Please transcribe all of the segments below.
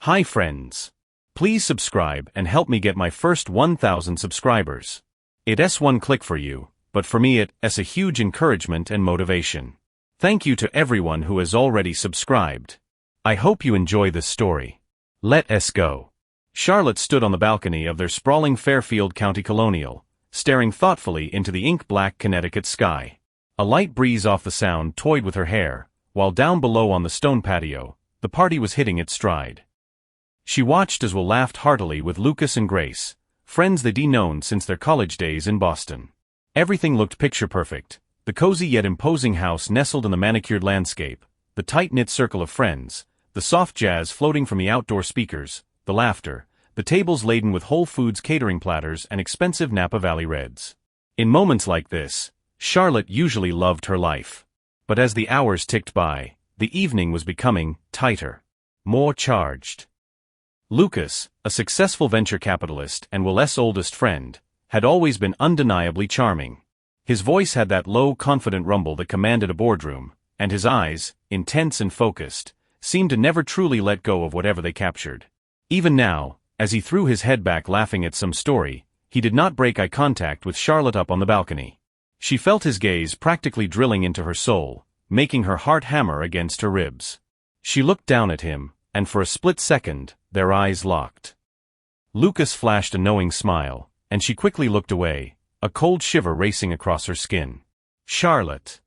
Hi friends. Please subscribe and help me get my first 1,000 subscribers. It's one click for you, but for me it's a huge encouragement and motivation. Thank you to everyone who has already subscribed. I hope you enjoy this story. Let us go. Charlotte stood on the balcony of their sprawling Fairfield County colonial, staring thoughtfully into the ink-black Connecticut sky. A light breeze off the Sound toyed with her hair, while down below on the stone patio, the party was hitting its stride. She watched as Will laughed heartily with Lucas and Grace, friends they'd known since their college days in Boston. Everything looked picture-perfect, the cozy yet imposing house nestled in the manicured landscape, the tight-knit circle of friends, the soft jazz floating from the outdoor speakers, the laughter, the tables laden with Whole Foods catering platters and expensive Napa Valley Reds. In moments like this, Charlotte usually loved her life. But as the hours ticked by, the evening was becoming tighter, more charged. Lucas, a successful venture capitalist and Will's oldest friend, had always been undeniably charming. His voice had that low, confident rumble that commanded a boardroom, and his eyes, intense and focused, seemed to never truly let go of whatever they captured. Even now, as he threw his head back laughing at some story, he did not break eye contact with Charlotte up on the balcony. She felt his gaze practically drilling into her soul, making her heart hammer against her ribs. She looked down at him, and for a split second, their eyes locked. Lucas flashed a knowing smile, and she quickly looked away, a cold shiver racing across her skin. Charlotte!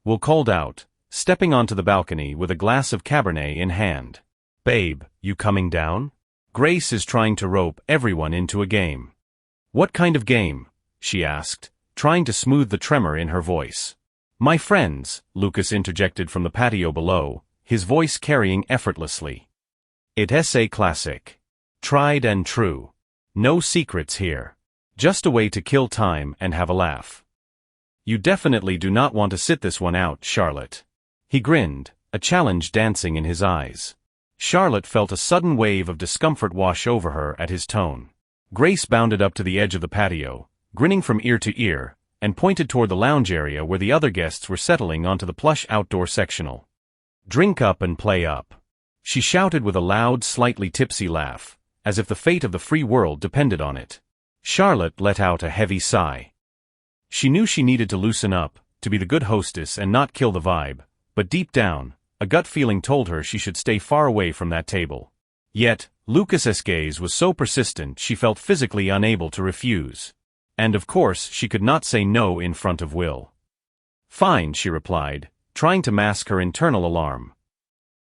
Will called out, stepping onto the balcony with a glass of Cabernet in hand. Babe, you coming down? Grace is trying to rope everyone into a game. What kind of game? She asked, trying to smooth the tremor in her voice. My friends, Lucas interjected from the patio below, his voice carrying effortlessly. It's a classic. Tried and true. No secrets here. Just a way to kill time and have a laugh. You definitely do not want to sit this one out, Charlotte. He grinned, a challenge dancing in his eyes. Charlotte felt a sudden wave of discomfort wash over her at his tone. Grace bounded up to the edge of the patio, grinning from ear to ear, and pointed toward the lounge area where the other guests were settling onto the plush outdoor sectional. Drink up and play up. She shouted with a loud, slightly tipsy laugh, as if the fate of the free world depended on it. Charlotte let out a heavy sigh. She knew she needed to loosen up, to be the good hostess and not kill the vibe, but deep down, a gut feeling told her she should stay far away from that table. Yet, Lucas's gaze was so persistent she felt physically unable to refuse. And of course she could not say no in front of Will. Fine, she replied, trying to mask her internal alarm.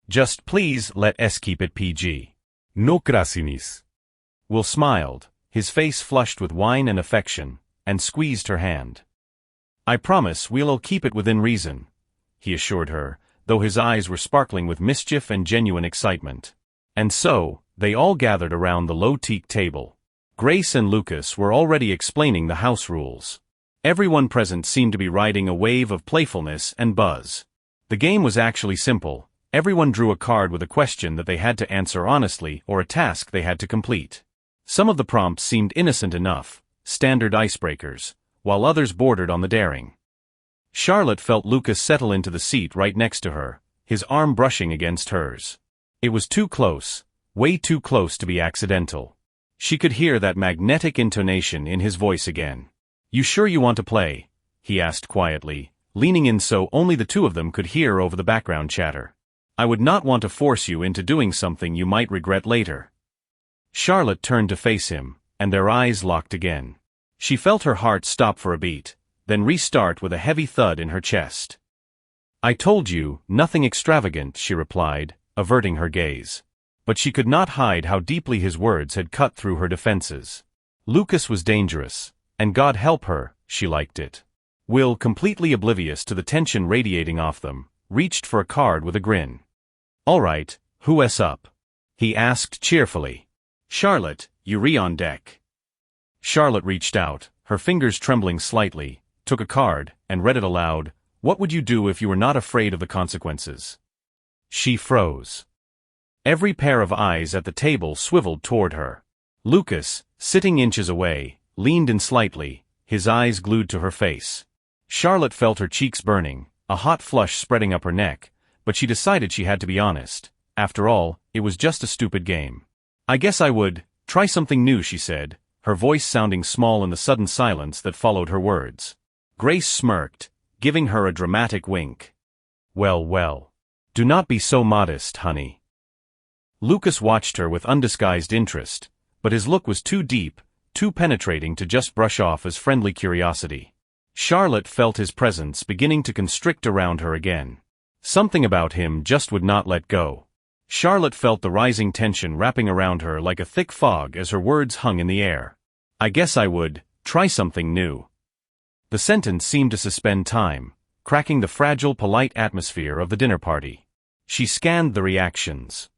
Just please let us keep it PG. No craziness. Will smiled, his face flushed with wine and affection, and squeezed her hand. I promise we'll keep it within reason, he assured her, though his eyes were sparkling with mischief and genuine excitement. And so, they all gathered around the low teak table. Grace and Lucas were already explaining the house rules. Everyone present seemed to be riding a wave of playfulness and buzz. The game was actually simple. Everyone drew a card with a question that they had to answer honestly or a task they had to complete. Some of the prompts seemed innocent enough, standard icebreakers, while others bordered on the daring. Charlotte felt Lucas settle into the seat right next to her, his arm brushing against hers. It was too close, way too close to be accidental. She could hear that magnetic intonation in his voice again. You sure you want to play? He asked quietly, leaning in so only the two of them could hear over the background chatter. I would not want to force you into doing something you might regret later. Charlotte turned to face him, and their eyes locked again. She felt her heart stop for a beat, then restart with a heavy thud in her chest. I told you, nothing extravagant, she replied, averting her gaze. But she could not hide how deeply his words had cut through her defenses. Lucas was dangerous, and God help her, she liked it. Will, completely oblivious to the tension radiating off them, reached for a card with a grin. All right, who's up? He asked cheerfully. Charlotte, you're on deck. Charlotte reached out, her fingers trembling slightly, took a card, and read it aloud. What would you do if you were not afraid of the consequences? She froze. Every pair of eyes at the table swiveled toward her. Lucas, sitting inches away, leaned in slightly, his eyes glued to her face. Charlotte felt her cheeks burning, a hot flush spreading up her neck, but she decided she had to be honest. After all, It was just a stupid game. I guess I would try something new, she said, her voice sounding small in the sudden silence that followed her words. Grace smirked, giving her a dramatic wink. Well, well. Do not be so modest, honey. Lucas watched her with undisguised interest, but his look was too deep, too penetrating to just brush off as friendly curiosity. Charlotte felt his presence beginning to constrict around her again. Something about him just would not let go. Charlotte felt the rising tension wrapping around her like a thick fog as her words hung in the air. I guess I would try something new. The sentence seemed to suspend time, cracking the fragile, polite atmosphere of the dinner party. She scanned the reactions.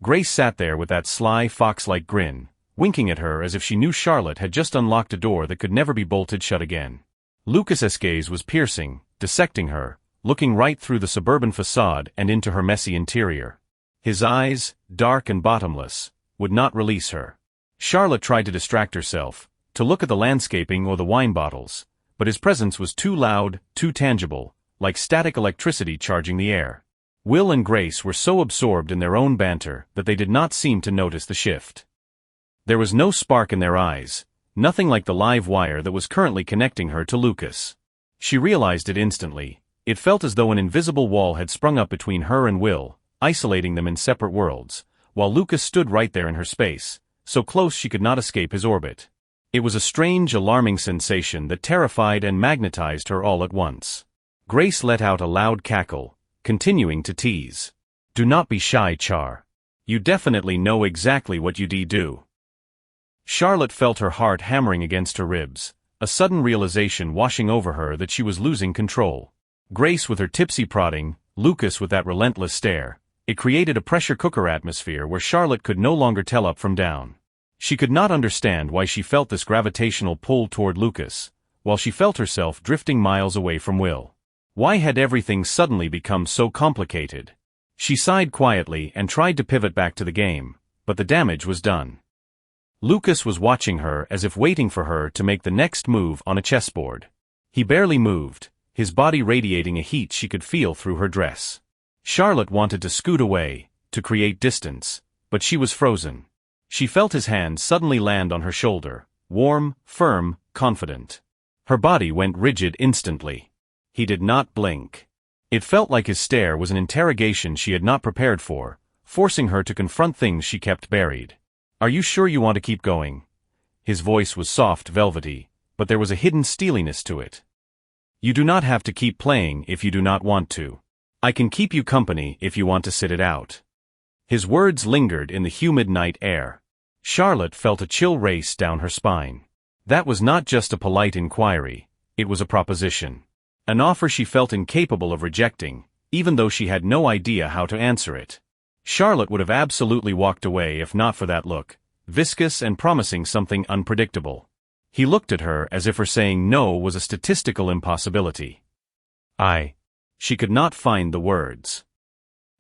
Grace sat there with that sly, fox-like grin, winking at her as if she knew Charlotte had just unlocked a door that could never be bolted shut again. Lucas's gaze was piercing, dissecting her, looking right through the suburban facade and into her messy interior. His eyes, dark and bottomless, would not release her. Charlotte tried to distract herself, to look at the landscaping or the wine bottles, but his presence was too loud, too tangible, like static electricity charging the air. Will and Grace were so absorbed in their own banter that they did not seem to notice the shift. There was no spark in their eyes, nothing like the live wire that was currently connecting her to Lucas. She realized it instantly. It felt as though an invisible wall had sprung up between her and Will, isolating them in separate worlds, while Lucas stood right there in her space, so close she could not escape his orbit. It was a strange, alarming sensation that terrified and magnetized her all at once. Grace let out a loud cackle, continuing to tease. Do not be shy, Char. You definitely know exactly what you do. Charlotte felt her heart hammering against her ribs, a sudden realization washing over her that she was losing control. Grace with her tipsy prodding, Lucas with that relentless stare. It created a pressure cooker atmosphere where Charlotte could no longer tell up from down. She could not understand why she felt this gravitational pull toward Lucas, while she felt herself drifting miles away from Will. Why had everything suddenly become so complicated? She sighed quietly and tried to pivot back to the game, but the damage was done. Lucas was watching her as if waiting for her to make the next move on a chessboard. He barely moved, his body radiating a heat she could feel through her dress. Charlotte wanted to scoot away, to create distance, but she was frozen. She felt his hand suddenly land on her shoulder, warm, firm, confident. Her body went rigid instantly. He did not blink. It felt like his stare was an interrogation she had not prepared for, forcing her to confront things she kept buried. Are you sure you want to keep going? His voice was soft, velvety, but there was a hidden steeliness to it. You do not have to keep playing if you do not want to. I can keep you company if you want to sit it out. His words lingered in the humid night air. Charlotte felt a chill race down her spine. That was not just a polite inquiry, it was a proposition. An offer she felt incapable of rejecting, even though she had no idea how to answer it. Charlotte would have absolutely walked away if not for that look, viscous and promising something unpredictable. He looked at her as if her saying no was a statistical impossibility. She could not find the words.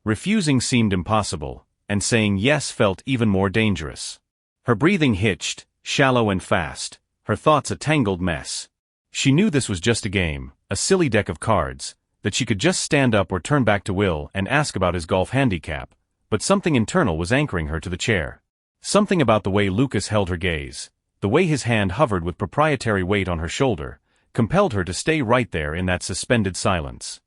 Refusing seemed impossible, and saying yes felt even more dangerous. Her breathing hitched, shallow and fast, her thoughts a tangled mess. She knew this was just a game, a silly deck of cards, that she could just stand up or turn back to Will and ask about his golf handicap, but something internal was anchoring her to the chair. Something about the way Lucas held her gaze, the way his hand hovered with proprietary weight on her shoulder, compelled her to stay right there in that suspended silence.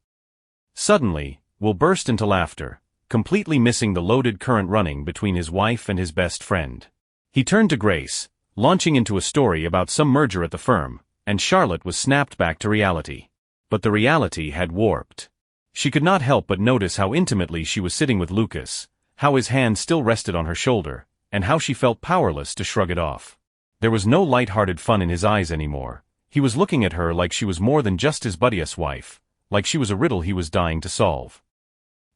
Suddenly, Will burst into laughter, completely missing the loaded current running between his wife and his best friend. He turned to Grace, launching into a story about some merger at the firm, and Charlotte was snapped back to reality. But the reality had warped. She could not help but notice how intimately she was sitting with Lucas, how his hand still rested on her shoulder, and how she felt powerless to shrug it off. There was no light-hearted fun in his eyes anymore. He was looking at her like she was more than just his buddy's wife, like she was a riddle he was dying to solve.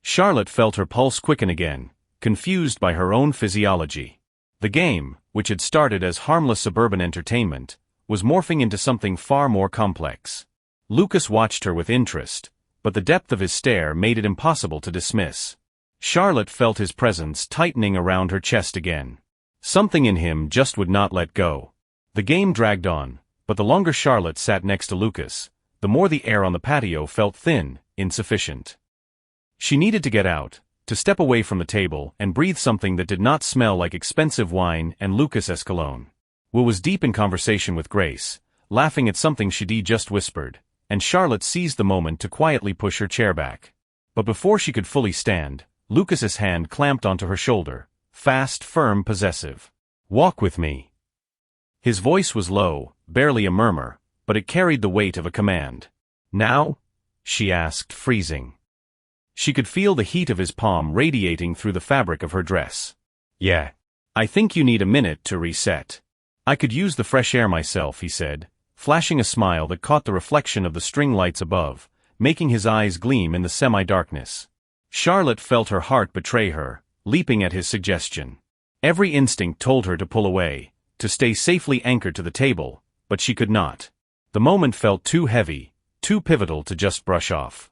Charlotte felt her pulse quicken again, confused by her own physiology. The game, which had started as harmless suburban entertainment, was morphing into something far more complex. Lucas watched her with interest, but the depth of his stare made it impossible to dismiss. Charlotte felt his presence tightening around her chest again. Something in him just would not let go. The game dragged on, but the longer Charlotte sat next to Lucas, the more the air on the patio felt thin, insufficient. She needed to get out, to step away from the table and breathe something that did not smell like expensive wine and Lucas Escalone. Will was deep in conversation with Grace, laughing at something she'd just whispered, and Charlotte seized the moment to quietly push her chair back. But before she could fully stand, Lucas's hand clamped onto her shoulder, fast, firm, possessive. "Walk with me." His voice was low, barely a murmur, but it carried the weight of a command. "Now?" she asked, freezing. She could feel the heat of his palm radiating through the fabric of her dress. "Yeah. I think you need a minute to reset." "I could use the fresh air myself," he said, flashing a smile that caught the reflection of the string lights above, making his eyes gleam in the semi-darkness. Charlotte felt her heart betray her, leaping at his suggestion. Every instinct told her to pull away, to stay safely anchored to the table, but she could not. The moment felt too heavy, too pivotal to just brush off.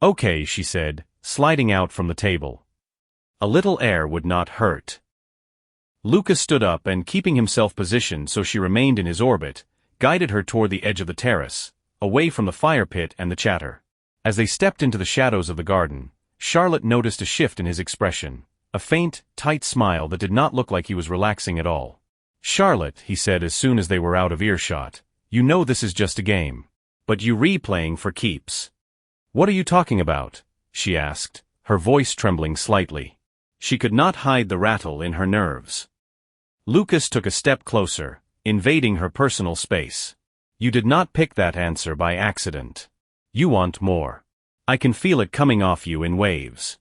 "Okay," she said, sliding out from the table. "A little air would not hurt." Lucas stood up and, keeping himself positioned so she remained in his orbit, guided her toward the edge of the terrace, away from the fire pit and the chatter. As they stepped into the shadows of the garden, Charlotte noticed a shift in his expression, a faint, tight smile that did not look like he was relaxing at all. "Charlotte," he said as soon as they were out of earshot, "you know this is just a game. But you replaying for keeps." "What are you talking about?" she asked, her voice trembling slightly. She could not hide the rattle in her nerves. Lucas took a step closer, invading her personal space. "You did not pick that answer by accident. You want more. I can feel it coming off you in waves."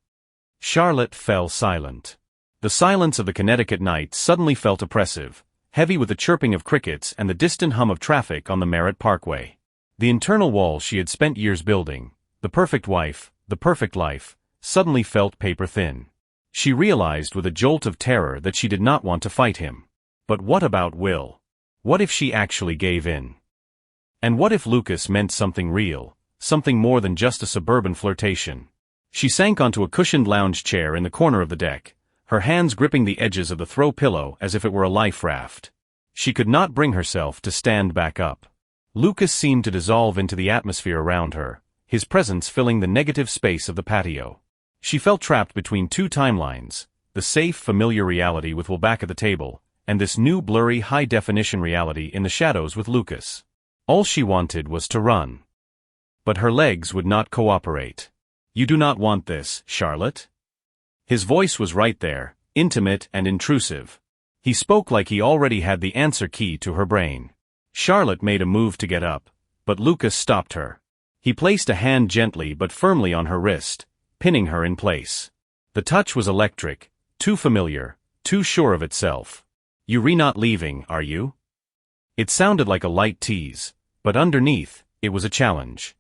Charlotte fell silent. The silence of the Connecticut night suddenly felt oppressive, heavy with the chirping of crickets and the distant hum of traffic on the Merritt Parkway. The internal wall she had spent years building, the perfect wife, the perfect life, suddenly felt paper-thin. She realized with a jolt of terror that she did not want to fight him. But what about Will? What if she actually gave in? And what if Lucas meant something real, something more than just a suburban flirtation? She sank onto a cushioned lounge chair in the corner of the deck, her hands gripping the edges of the throw pillow as if it were a life raft. She could not bring herself to stand back up. Lucas seemed to dissolve into the atmosphere around her, his presence filling the negative space of the patio. She felt trapped between two timelines, the safe, familiar reality with Will back at the table, and this new blurry, high-definition reality in the shadows with Lucas. All she wanted was to run. But her legs would not cooperate. "You do not want this, Charlotte?" His voice was right there, intimate and intrusive. He spoke like he already had the answer key to her brain. Charlotte made a move to get up, but Lucas stopped her. He placed a hand gently but firmly on her wrist, pinning her in place. The touch was electric, too familiar, too sure of itself. "You're not leaving, are you?" It sounded like a light tease, but underneath, it was a challenge.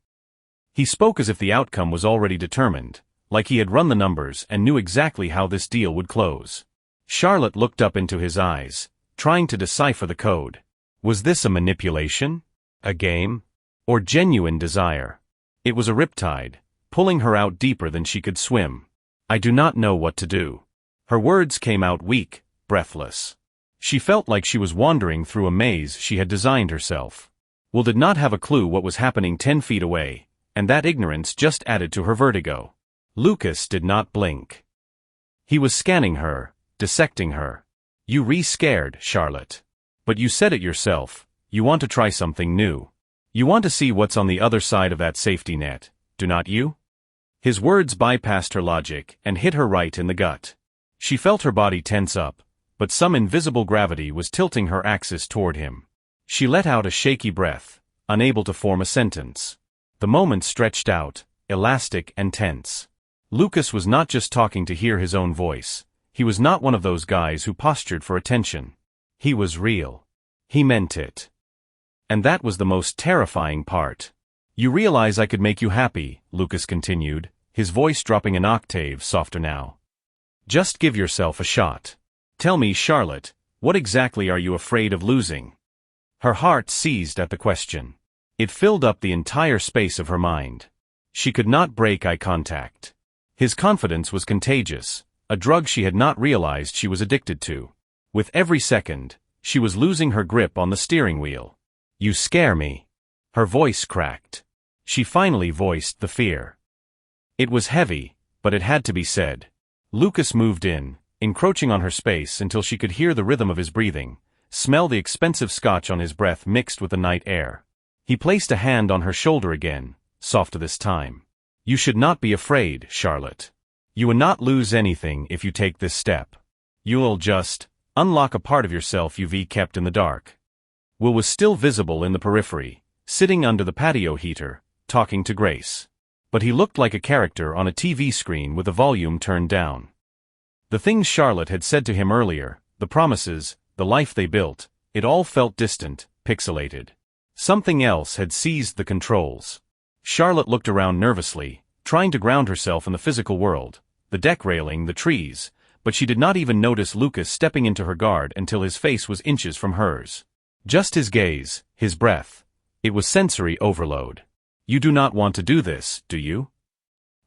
He spoke as if the outcome was already determined, like he had run the numbers and knew exactly how this deal would close. Charlotte looked up into his eyes, trying to decipher the code. Was this a manipulation? A game? Or genuine desire? It was a riptide, pulling her out deeper than she could swim. "I do not know what to do." Her words came out weak, breathless. She felt like she was wandering through a maze she had designed herself. Will did not have a clue what was happening 10 feet away, and that ignorance just added to her vertigo. Lucas did not blink. He was scanning her, dissecting her. "You re-scared, Charlotte. But you said it yourself, you want to try something new. You want to see what's on the other side of that safety net, do not you?" His words bypassed her logic and hit her right in the gut. She felt her body tense up, but some invisible gravity was tilting her axis toward him. She let out a shaky breath, unable to form a sentence. The moment stretched out, elastic and tense. Lucas was not just talking to hear his own voice. He was not one of those guys who postured for attention. He was real. He meant it. And that was the most terrifying part. "You realize I could make you happy," Lucas continued, his voice dropping an octave softer now. "Just give yourself a shot. Tell me, Charlotte, what exactly are you afraid of losing?" Her heart seized at the question. It filled up the entire space of her mind. She could not break eye contact. His confidence was contagious, a drug she had not realized she was addicted to. With every second, she was losing her grip on the steering wheel. "You scare me." Her voice cracked. She finally voiced the fear. It was heavy, but it had to be said. Lucas moved in, encroaching on her space until she could hear the rhythm of his breathing, smell the expensive scotch on his breath mixed with the night air. He placed a hand on her shoulder again, softer this time. You should not be afraid, Charlotte. You will not lose anything if you take this step. You'll just unlock a part of yourself you've kept in the dark. Will was still visible in the periphery, sitting under the patio heater, talking to Grace. But he looked like a character on a TV screen with the volume turned down. The things Charlotte had said to him earlier, the promises, the life they built, it all felt distant, pixelated. Something else had seized the controls. Charlotte looked around nervously, trying to ground herself in the physical world, the deck railing, the trees, but she did not even notice Lucas stepping into her guard until his face was inches from hers. Just his gaze, his breath. It was sensory overload. You do not want to do this, do you?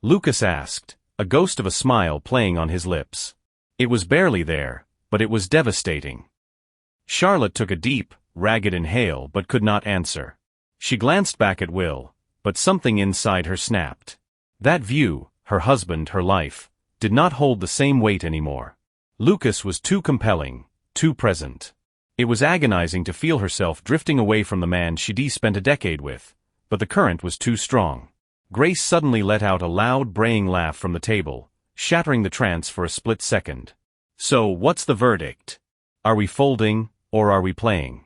Lucas asked, a ghost of a smile playing on his lips. It was barely there, but it was devastating. Charlotte took a deep, ragged inhale but could not answer. She glanced back at Will, but something inside her snapped. That view, her husband, her life, did not hold the same weight anymore. Lucas was too compelling, too present. It was agonizing to feel herself drifting away from the man she'd spent a decade with, but the current was too strong. Grace suddenly let out a loud braying laugh from the table, shattering the trance for a split second. So, what's the verdict? Are we folding, or are we playing?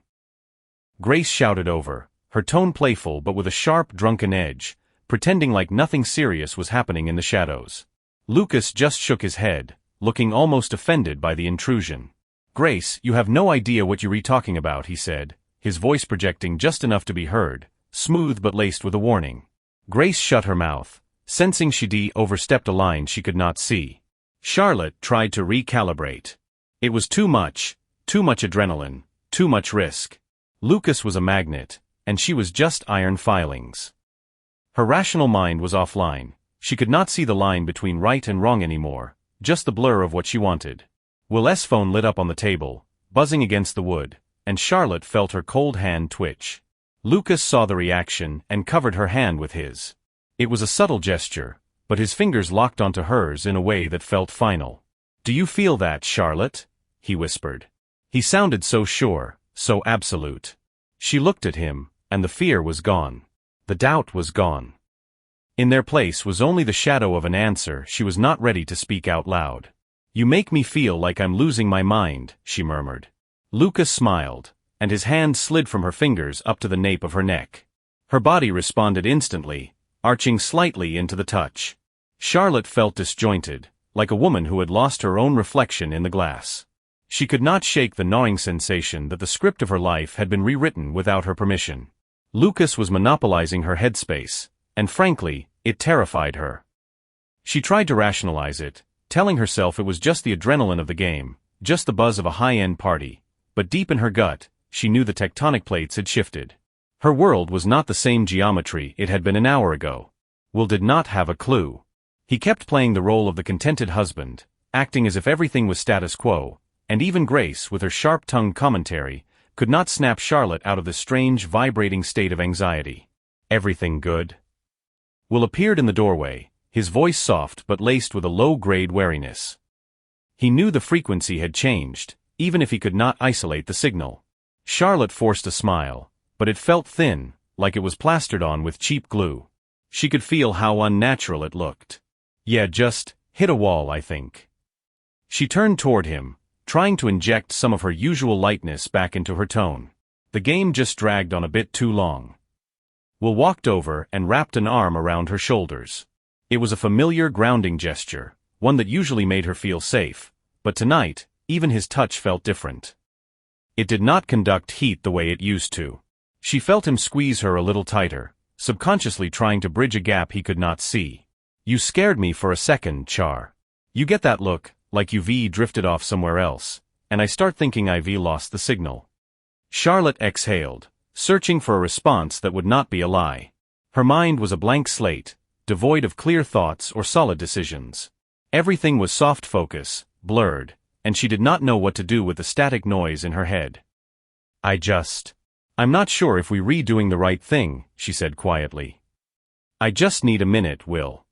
Grace shouted over, her tone playful but with a sharp, drunken edge, pretending like nothing serious was happening in the shadows. Lucas just shook his head, looking almost offended by the intrusion. Grace, you have no idea what you're talking about, he said, his voice projecting just enough to be heard, smooth but laced with a warning. Grace shut her mouth, sensing she'd overstepped a line she could not see. Charlotte tried to recalibrate. It was too much adrenaline, too much risk. Lucas was a magnet, and she was just iron filings. Her rational mind was offline. She could not see the line between right and wrong anymore, just the blur of what she wanted. Will's phone lit up on the table, buzzing against the wood, and Charlotte felt her cold hand twitch. Lucas saw the reaction and covered her hand with his. It was a subtle gesture, but his fingers locked onto hers in a way that felt final. Do you feel that, Charlotte? He whispered. He sounded so sure, so absolute. She looked at him, and the fear was gone. The doubt was gone. In their place was only the shadow of an answer she was not ready to speak out loud. You make me feel like I'm losing my mind, she murmured. Lucas smiled, and his hand slid from her fingers up to the nape of her neck. Her body responded instantly, arching slightly into the touch. Charlotte felt disjointed, like a woman who had lost her own reflection in the glass. She could not shake the gnawing sensation that the script of her life had been rewritten without her permission. Lucas was monopolizing her headspace, and frankly, it terrified her. She tried to rationalize it, telling herself it was just the adrenaline of the game, just the buzz of a high-end party, but deep in her gut, she knew the tectonic plates had shifted. Her world was not the same geometry it had been an hour ago. Will did not have a clue. He kept playing the role of the contented husband, acting as if everything was status quo, and even Grace, with her sharp-tongued commentary, could not snap Charlotte out of the strange, vibrating state of anxiety. Everything good? Will appeared in the doorway, his voice soft but laced with a low-grade wariness. He knew the frequency had changed, even if he could not isolate the signal. Charlotte forced a smile, but it felt thin, like it was plastered on with cheap glue. She could feel how unnatural it looked. Yeah, just hit a wall, I think. She turned toward him, trying to inject some of her usual lightness back into her tone. The game just dragged on a bit too long. Will walked over and wrapped an arm around her shoulders. It was a familiar grounding gesture, one that usually made her feel safe, but tonight, even his touch felt different. It did not conduct heat the way it used to. She felt him squeeze her a little tighter, subconsciously trying to bridge a gap he could not see. You scared me for a second, Char. You get that look, like you've drifted off somewhere else, and I start thinking I've lost the signal. Charlotte exhaled, searching for a response that would not be a lie. Her mind was a blank slate, devoid of clear thoughts or solid decisions. Everything was soft focus, blurred, and she did not know what to do with the static noise in her head. I'm not sure if we're doing the right thing, she said quietly. I just need a minute, Will.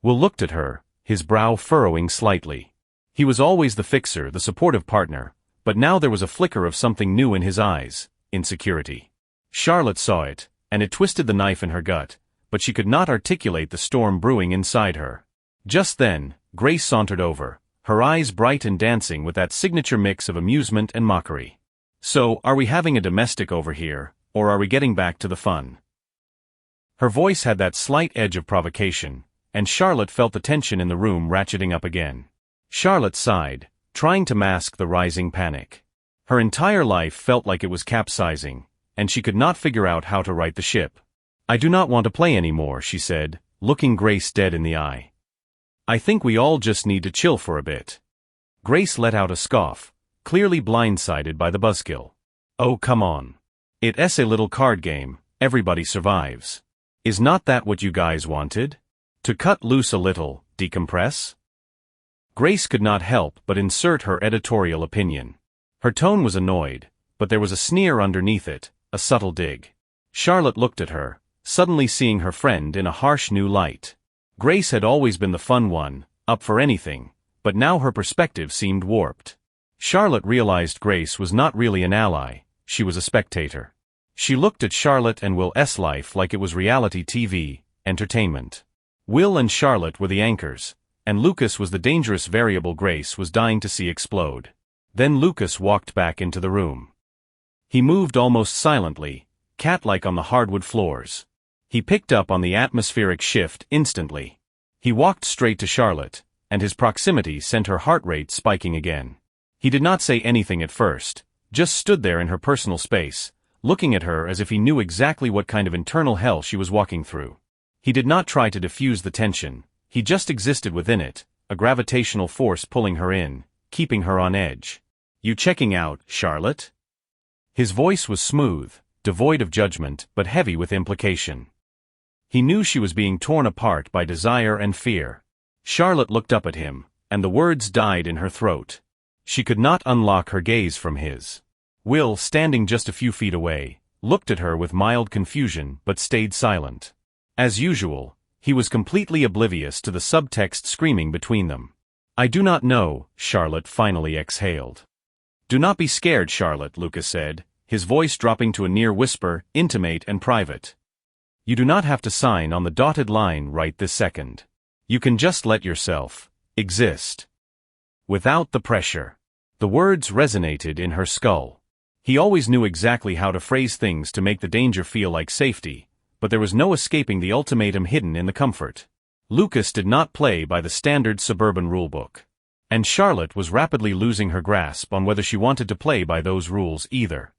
Will looked at her, his brow furrowing slightly. He was always the fixer, the supportive partner, but now there was a flicker of something new in his eyes, insecurity. Charlotte saw it, and it twisted the knife in her gut, but she could not articulate the storm brewing inside her. Just then, Grace sauntered over, her eyes bright and dancing with that signature mix of amusement and mockery. "So, are we having a domestic over here, or are we getting back to the fun?" Her voice had that slight edge of provocation, and Charlotte felt the tension in the room ratcheting up again. Charlotte sighed, trying to mask the rising panic. Her entire life felt like it was capsizing, and she could not figure out how to right the ship. "I do not want to play anymore," she said, looking Grace dead in the eye. "I think we all just need to chill for a bit." Grace let out a scoff, clearly blindsided by the buzzkill. "Oh, come on. It's a little card game, everybody survives. Is not that what you guys wanted? To cut loose a little, decompress?" Grace could not help but insert her editorial opinion. Her tone was annoyed, but there was a sneer underneath it, a subtle dig. Charlotte looked at her, suddenly seeing her friend in a harsh new light. Grace had always been the fun one, up for anything, but now her perspective seemed warped. Charlotte realized Grace was not really an ally, she was a spectator. She looked at Charlotte and Will's life like it was reality TV, entertainment. Will and Charlotte were the anchors, and Lucas was the dangerous variable Grace was dying to see explode. Then Lucas walked back into the room. He moved almost silently, cat-like on the hardwood floors. He picked up on the atmospheric shift instantly. He walked straight to Charlotte, and his proximity sent her heart rate spiking again. He did not say anything at first, just stood there in her personal space, looking at her as if he knew exactly what kind of internal hell she was walking through. He did not try to diffuse the tension, he just existed within it, a gravitational force pulling her in, keeping her on edge. "You checking out, Charlotte?" His voice was smooth, devoid of judgment, but heavy with implication. He knew she was being torn apart by desire and fear. Charlotte looked up at him, and the words died in her throat. She could not unlock her gaze from his. Will, standing just a few feet away, looked at her with mild confusion but stayed silent. As usual, he was completely oblivious to the subtext screaming between them. "I do not know," Charlotte finally exhaled. "Do not be scared, Charlotte," Lucas said, his voice dropping to a near whisper, intimate and private. "You do not have to sign on the dotted line right this second. You can just let yourself exist. Without the pressure." The words resonated in her skull. He always knew exactly how to phrase things to make the danger feel like safety, but there was no escaping the ultimatum hidden in the comfort. Lucas did not play by the standard suburban rulebook. And Charlotte was rapidly losing her grasp on whether she wanted to play by those rules either.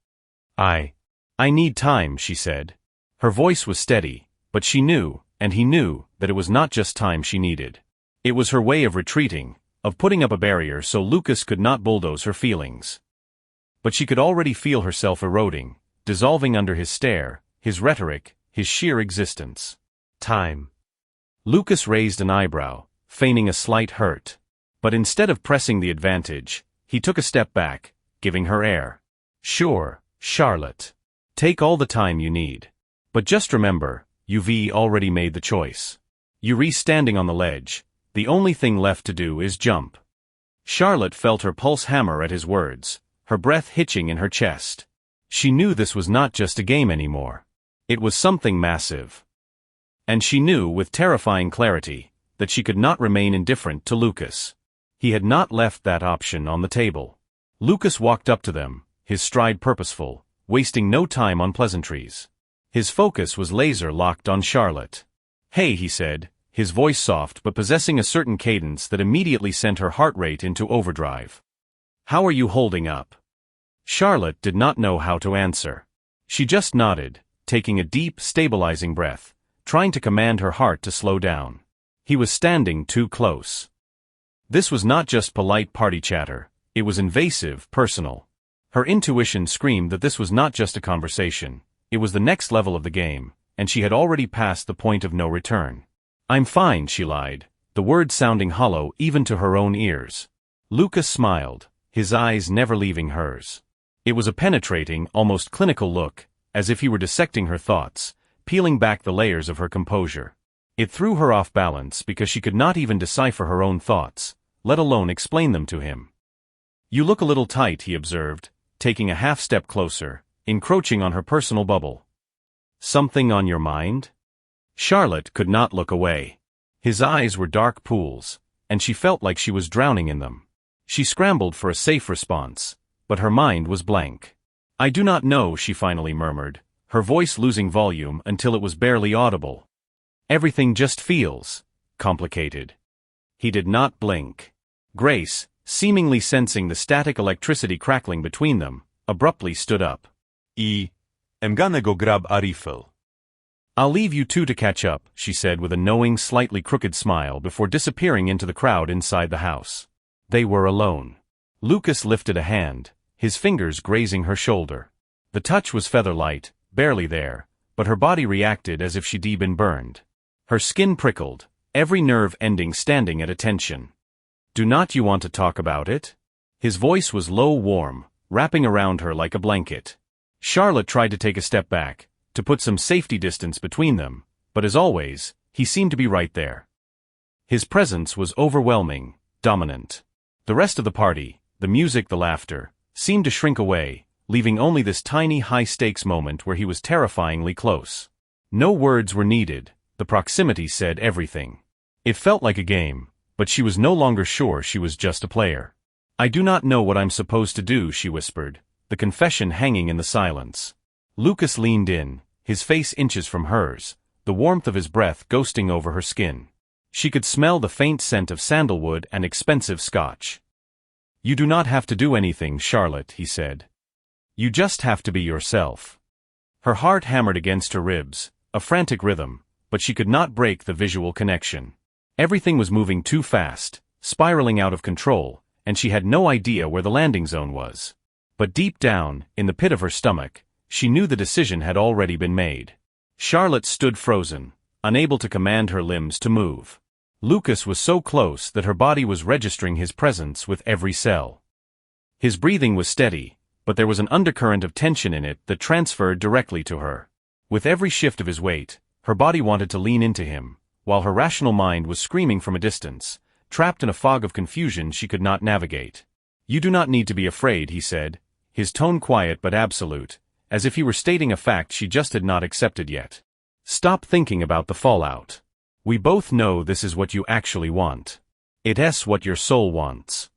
I need time," she said. Her voice was steady, but she knew, and he knew, that it was not just time she needed. It was her way of retreating, of putting up a barrier so Lucas could not bulldoze her feelings. But she could already feel herself eroding, dissolving under his stare, his rhetoric, his sheer existence. "Time." Lucas raised an eyebrow, feigning a slight hurt. But instead of pressing the advantage, he took a step back, giving her air. "Sure, Charlotte. Take all the time you need. But just remember, you've already made the choice. You're standing on the ledge, the only thing left to do is jump." Charlotte felt her pulse hammer at his words, her breath hitching in her chest. She knew this was not just a game anymore. It was something massive. And she knew with terrifying clarity that she could not remain indifferent to Lucas. He had not left that option on the table. Lucas walked up to them, his stride purposeful, wasting no time on pleasantries. His focus was laser-locked on Charlotte. "Hey," he said, his voice soft but possessing a certain cadence that immediately sent her heart rate into overdrive. "How are you holding up?" Charlotte did not know how to answer. She just nodded, taking a deep, stabilizing breath, trying to command her heart to slow down. He was standing too close. This was not just polite party chatter, it was invasive, personal. Her intuition screamed that this was not just a conversation, it was the next level of the game, and she had already passed the point of no return. "I'm fine," she lied, the words sounding hollow even to her own ears. Lucas smiled, his eyes never leaving hers. It was a penetrating, almost clinical look, as if he were dissecting her thoughts, peeling back the layers of her composure. It threw her off balance because she could not even decipher her own thoughts, let alone explain them to him. "You look a little tight," he observed, taking a half-step closer, encroaching on her personal bubble. "Something on your mind?" Charlotte could not look away. His eyes were dark pools, and she felt like she was drowning in them. She scrambled for a safe response, but her mind was blank. "I do not know," she finally murmured, her voice losing volume until it was barely audible. "Everything just feels complicated." He did not blink. Grace, seemingly sensing the static electricity crackling between them, abruptly stood up. I'm gonna go grab a refill." "I'll leave you two to catch up," she said with a knowing, slightly crooked smile before disappearing into the crowd inside the house. They were alone. Lucas lifted a hand, his fingers grazing her shoulder. The touch was feather-light, barely there, but her body reacted as if she'd been burned. Her skin prickled, every nerve ending standing at attention. "Do not you want to talk about it?" His voice was low, warm, wrapping around her like a blanket. Charlotte tried to take a step back, to put some safety distance between them, but as always, he seemed to be right there. His presence was overwhelming, dominant. The rest of the party, the music, the laughter, seemed to shrink away, leaving only this tiny high-stakes moment where he was terrifyingly close. No words were needed, the proximity said everything. It felt like a game, but she was no longer sure she was just a player. "I do not know what I'm supposed to do," she whispered, the confession hanging in the silence. Lucas leaned in, his face inches from hers, the warmth of his breath ghosting over her skin. She could smell the faint scent of sandalwood and expensive scotch. "You do not have to do anything, Charlotte," he said. "You just have to be yourself." Her heart hammered against her ribs, a frantic rhythm, but she could not break the visual connection. Everything was moving too fast, spiraling out of control, and she had no idea where the landing zone was. But deep down, in the pit of her stomach, she knew the decision had already been made. Charlotte stood frozen, unable to command her limbs to move. Lucas was so close that her body was registering his presence with every cell. His breathing was steady, but there was an undercurrent of tension in it that transferred directly to her. With every shift of his weight, her body wanted to lean into him, while her rational mind was screaming from a distance, trapped in a fog of confusion she could not navigate. "You do not need to be afraid," he said, his tone quiet but absolute, as if he were stating a fact she just had not accepted yet. "Stop thinking about the fallout. We both know this is what you actually want. It's what your soul wants."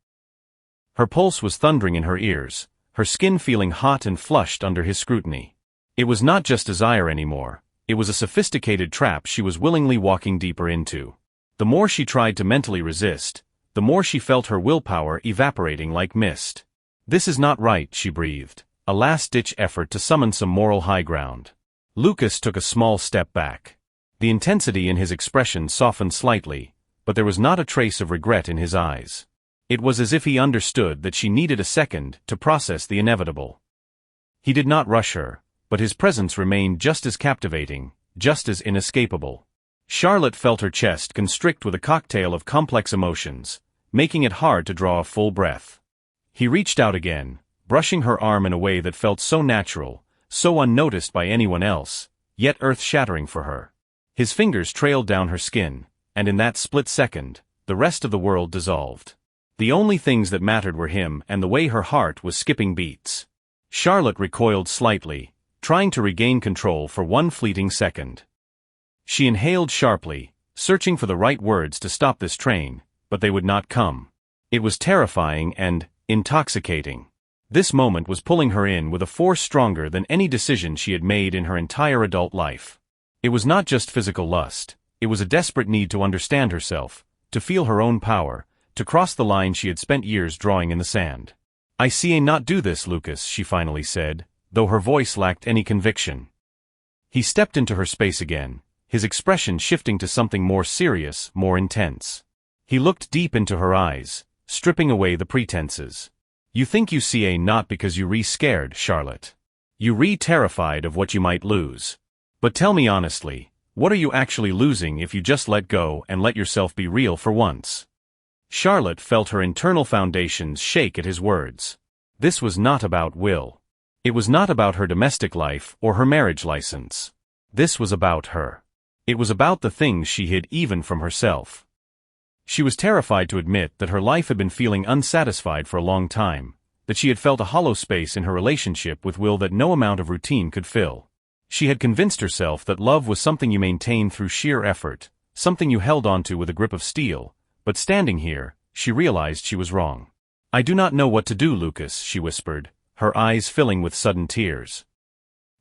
Her pulse was thundering in her ears, her skin feeling hot and flushed under his scrutiny. It was not just desire anymore, it was a sophisticated trap she was willingly walking deeper into. The more she tried to mentally resist, the more she felt her willpower evaporating like mist. "This is not right," she breathed, a last-ditch effort to summon some moral high ground. Lucas took a small step back. The intensity in his expression softened slightly, but there was not a trace of regret in his eyes. It was as if he understood that she needed a second to process the inevitable. He did not rush her, but his presence remained just as captivating, just as inescapable. Charlotte felt her chest constrict with a cocktail of complex emotions, making it hard to draw a full breath. He reached out again, brushing her arm in a way that felt so natural, so unnoticed by anyone else, yet earth-shattering for her. His fingers trailed down her skin, and in that split second, the rest of the world dissolved. The only things that mattered were him and the way her heart was skipping beats. Charlotte recoiled slightly, trying to regain control for one fleeting second. She inhaled sharply, searching for the right words to stop this train, but they would not come. It was terrifying and intoxicating. This moment was pulling her in with a force stronger than any decision she had made in her entire adult life. It was not just physical lust, it was a desperate need to understand herself, to feel her own power, to cross the line she had spent years drawing in the sand. "I see not do this, Lucas," she finally said, though her voice lacked any conviction. He stepped into her space again, his expression shifting to something more serious, more intense. He looked deep into her eyes, stripping away the pretenses. "You think you see not because you scared, Charlotte. You terrified of what you might lose. But tell me honestly, what are you actually losing if you just let go and let yourself be real for once?" Charlotte felt her internal foundations shake at his words. This was not about Will. It was not about her domestic life or her marriage license. This was about her. It was about the things she hid even from herself. She was terrified to admit that her life had been feeling unsatisfied for a long time, that she had felt a hollow space in her relationship with Will that no amount of routine could fill. She had convinced herself that love was something you maintained through sheer effort, something you held onto with a grip of steel, but standing here, she realized she was wrong. "I do not know what to do, Lucas," she whispered, her eyes filling with sudden tears.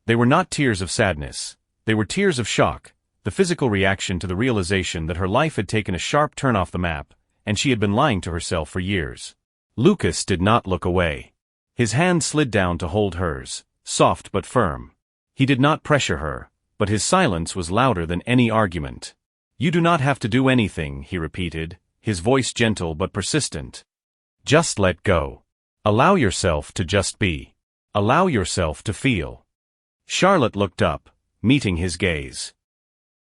They were not tears of sadness. They were tears of shock, the physical reaction to the realization that her life had taken a sharp turn off the map, and she had been lying to herself for years. Lucas did not look away. His hand slid down to hold hers, soft but firm. He did not pressure her, but his silence was louder than any argument. "You do not have to do anything," he repeated, his voice gentle but persistent. "Just let go. Allow yourself to just be. Allow yourself to feel." Charlotte looked up, meeting his gaze.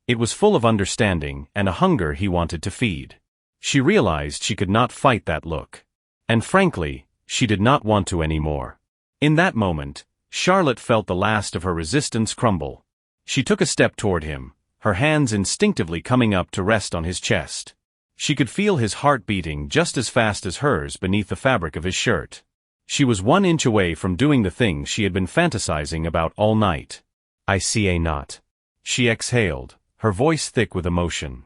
It was full of understanding and a hunger he wanted to feed. She realized she could not fight that look. And frankly, she did not want to anymore. In that moment, Charlotte felt the last of her resistance crumble. She took a step toward him, her hands instinctively coming up to rest on his chest. She could feel his heart beating just as fast as hers beneath the fabric of his shirt. She was 1 inch away from doing the thing she had been fantasizing about all night. "I see a knot," she exhaled, her voice thick with emotion.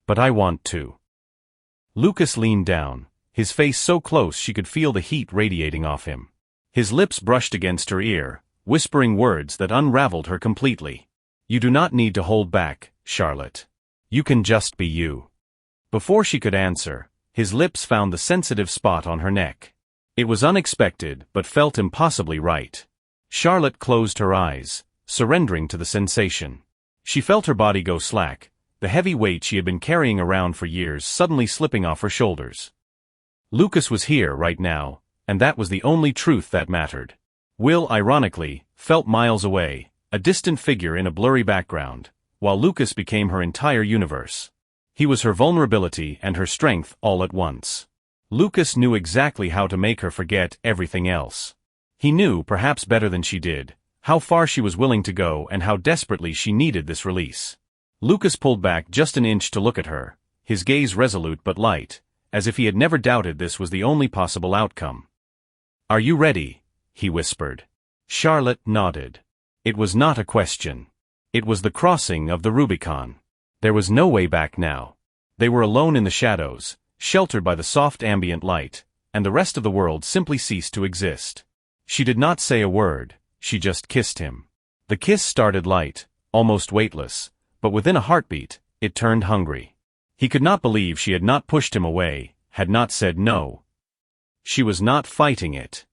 "But I want to." Lucas leaned down, his face so close she could feel the heat radiating off him. His lips brushed against her ear, whispering words that unraveled her completely. "You do not need to hold back, Charlotte. You can just be you." Before she could answer, his lips found the sensitive spot on her neck. It was unexpected, but felt impossibly right. Charlotte closed her eyes, surrendering to the sensation. She felt her body go slack, the heavy weight she had been carrying around for years suddenly slipping off her shoulders. Lucas was here right now, and that was the only truth that mattered. Will, ironically, felt miles away, a distant figure in a blurry background, while Lucas became her entire universe. He was her vulnerability and her strength all at once. Lucas knew exactly how to make her forget everything else. He knew, perhaps better than she did, how far she was willing to go and how desperately she needed this release. Lucas pulled back just an inch to look at her, his gaze resolute but light, as if he had never doubted this was the only possible outcome. "Are you ready?" he whispered. Charlotte nodded. It was not a question. It was the crossing of the Rubicon. There was no way back now. They were alone in the shadows, sheltered by the soft ambient light, and the rest of the world simply ceased to exist. She did not say a word, she just kissed him. The kiss started light, almost weightless, but within a heartbeat, it turned hungry. He could not believe she had not pushed him away, had not said no. She was not fighting it.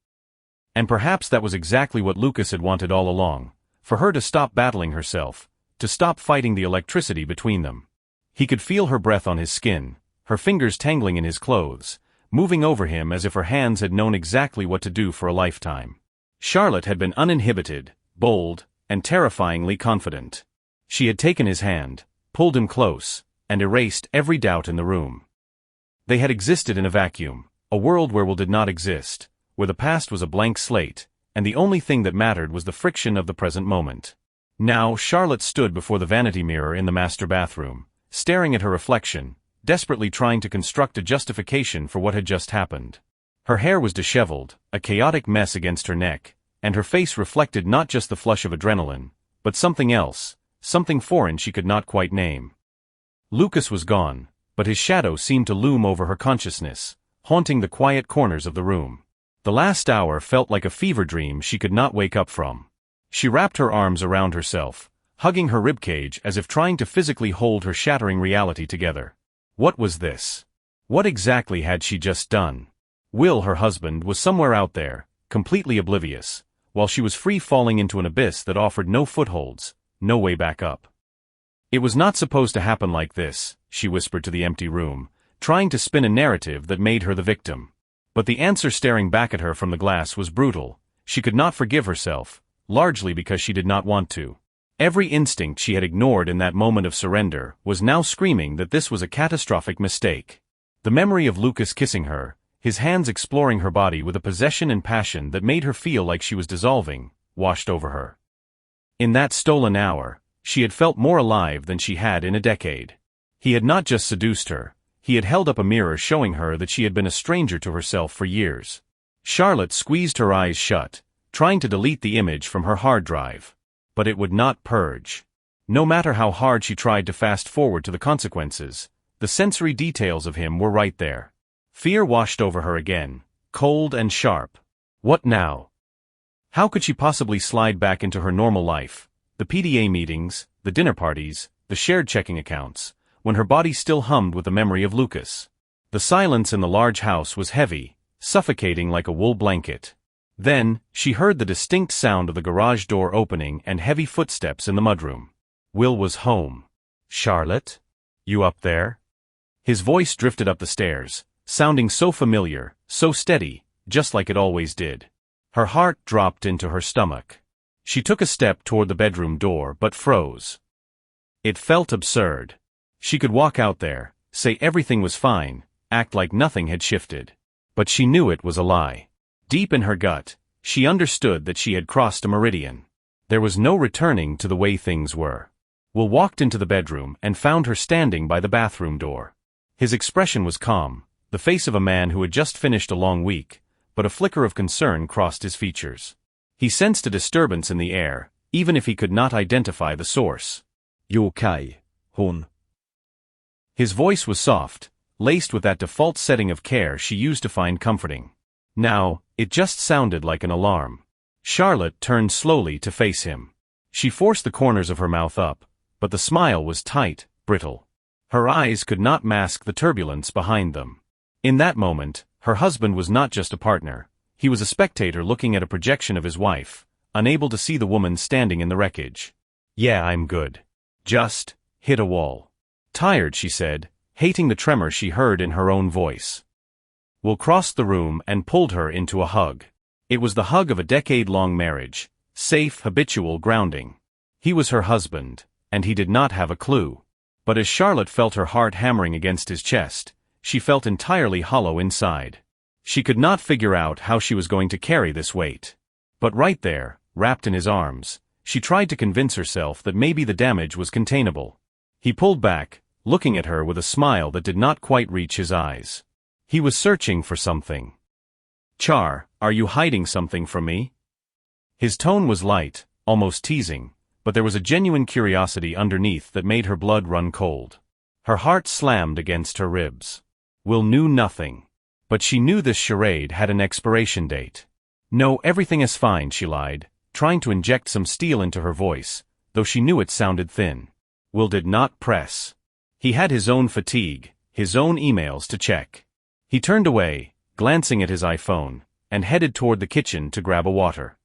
And perhaps that was exactly what Lucas had wanted all along, for her to stop battling herself, to stop fighting the electricity between them. He could feel her breath on his skin, her fingers tangling in his clothes, moving over him as if her hands had known exactly what to do for a lifetime. Charlotte had been uninhibited, bold, and terrifyingly confident. She had taken his hand, pulled him close, and erased every doubt in the room. They had existed in a vacuum, a world where Will did not exist, where the past was a blank slate, and the only thing that mattered was the friction of the present moment. Now Charlotte stood before the vanity mirror in the master bathroom, staring at her reflection, desperately trying to construct a justification for what had just happened. Her hair was disheveled, a chaotic mess against her neck, and her face reflected not just the flush of adrenaline, but something else, something foreign she could not quite name. Lucas was gone, but his shadow seemed to loom over her consciousness, haunting the quiet corners of the room. The last hour felt like a fever dream she could not wake up from. She wrapped her arms around herself, hugging her ribcage as if trying to physically hold her shattering reality together. What was this? What exactly had she just done? Will, her husband, was somewhere out there, completely oblivious, while she was free falling into an abyss that offered no footholds, no way back up. It was not supposed to happen like this, she whispered to the empty room, trying to spin a narrative that made her the victim. But the answer staring back at her from the glass was brutal. She could not forgive herself, largely because she did not want to. Every instinct she had ignored in that moment of surrender was now screaming that this was a catastrophic mistake. The memory of Lucas kissing her, his hands exploring her body with a possession and passion that made her feel like she was dissolving, washed over her. In that stolen hour, She had felt more alive than she had in a decade. He had not just seduced her, he had held up a mirror showing her that she had been a stranger to herself for years. Charlotte squeezed her eyes shut, trying to delete the image from her hard drive. But it would not purge. No matter how hard she tried to fast forward to the consequences, the sensory details of him were right there. Fear washed over her again, cold and sharp. What now? How could she possibly slide back into her normal life, the PDA meetings, the dinner parties, the shared checking accounts, when her body still hummed with the memory of Lucas? The silence in the large house was heavy, suffocating like a wool blanket. Then, she heard the distinct sound of the garage door opening and heavy footsteps in the mudroom. Will was home. "Charlotte? You up there?" His voice drifted up the stairs, sounding so familiar, so steady, just like it always did. Her heart dropped into her stomach. She took a step toward the bedroom door but froze. It felt absurd. She could walk out there, say everything was fine, act like nothing had shifted. But she knew it was a lie. Deep in her gut, she understood that she had crossed a meridian. There was no returning to the way things were. Will walked into the bedroom and found her standing by the bathroom door. His expression was calm, the face of a man who had just finished a long week, but a flicker of concern crossed his features. He sensed a disturbance in the air, even if he could not identify the source. "You okay, hon?" His voice was soft, laced with that default setting of care she used to find comforting. Now, it just sounded like an alarm. Charlotte turned slowly to face him. She forced the corners of her mouth up, but the smile was tight, brittle. Her eyes could not mask the turbulence behind them. In that moment, her husband was not just a partner, he was a spectator looking at a projection of his wife, unable to see the woman standing in the wreckage. "Yeah, I'm good. Just hit a wall." "Tired," she said, hating the tremor she heard in her own voice. Will crossed the room and pulled her into a hug. It was the hug of a decade-long marriage, safe, habitual grounding. He was her husband, and he did not have a clue. But as Charlotte felt her heart hammering against his chest, she felt entirely hollow inside. She could not figure out how she was going to carry this weight. But right there, wrapped in his arms, she tried to convince herself that maybe the damage was containable. He pulled back, looking at her with a smile that did not quite reach his eyes. He was searching for something. "Char, are you hiding something from me?" His tone was light, almost teasing, but there was a genuine curiosity underneath that made her blood run cold. Her heart slammed against her ribs. Will knew nothing. But she knew this charade had an expiration date. "No, everything is fine," she lied, trying to inject some steel into her voice, though she knew it sounded thin. Will did not press. He had his own fatigue, his own emails to check. He turned away, glancing at his iPhone, and headed toward the kitchen to grab a water.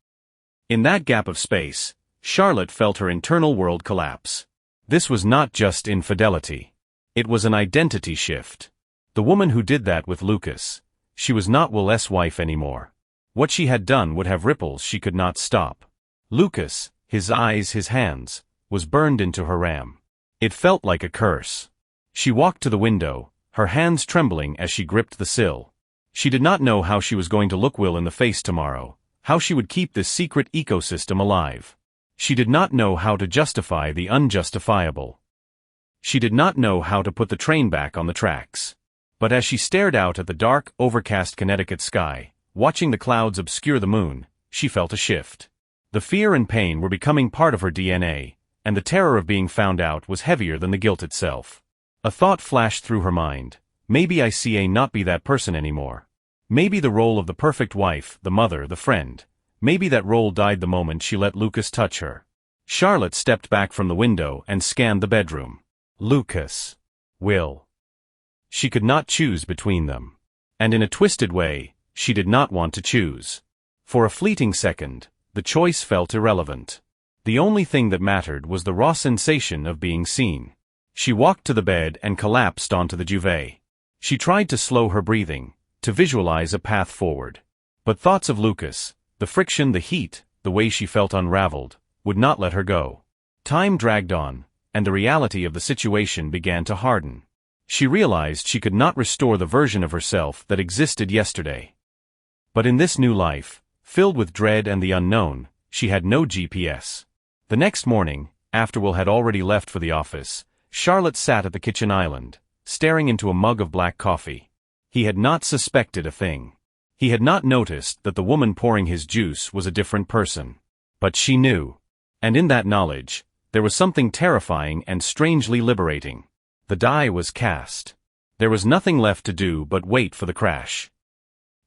In that gap of space, Charlotte felt her internal world collapse. This was not just infidelity. It was an identity shift. The woman who did that with Lucas, she was not Will's wife anymore. What she had done would have ripples she could not stop. Lucas, his eyes, his hands, was burned into her ram. It felt like a curse. She walked to the window, her hands trembling as she gripped the sill. She did not know how she was going to look Will in the face tomorrow, how she would keep this secret ecosystem alive. She did not know how to justify the unjustifiable. She did not know how to put the train back on the tracks. But as she stared out at the dark, overcast Connecticut sky, watching the clouds obscure the moon, she felt a shift. The fear and pain were becoming part of her DNA, and the terror of being found out was heavier than the guilt itself. A thought flashed through her mind. Maybe I see not be that person anymore. Maybe the role of the perfect wife, the mother, the friend. Maybe that role died the moment she let Lucas touch her. Charlotte stepped back from the window and scanned the bedroom. Lucas. Will. She could not choose between them. And in a twisted way, she did not want to choose. For a fleeting second, the choice felt irrelevant. The only thing that mattered was the raw sensation of being seen. She walked to the bed and collapsed onto the duvet. She tried to slow her breathing, to visualize a path forward. But thoughts of Lucas, the friction, the heat, the way she felt unraveled, would not let her go. Time dragged on, and the reality of the situation began to harden. She realized she could not restore the version of herself that existed yesterday. But in this new life, filled with dread and the unknown, she had no GPS. The next morning, After Will had already left for the office, Charlotte sat at the kitchen island, staring into a mug of black coffee. He had not suspected a thing. He had not noticed that the woman pouring his juice was a different person. But she knew. And in that knowledge, there was something terrifying and strangely liberating. The die was cast. There was nothing left to do but wait for the crash.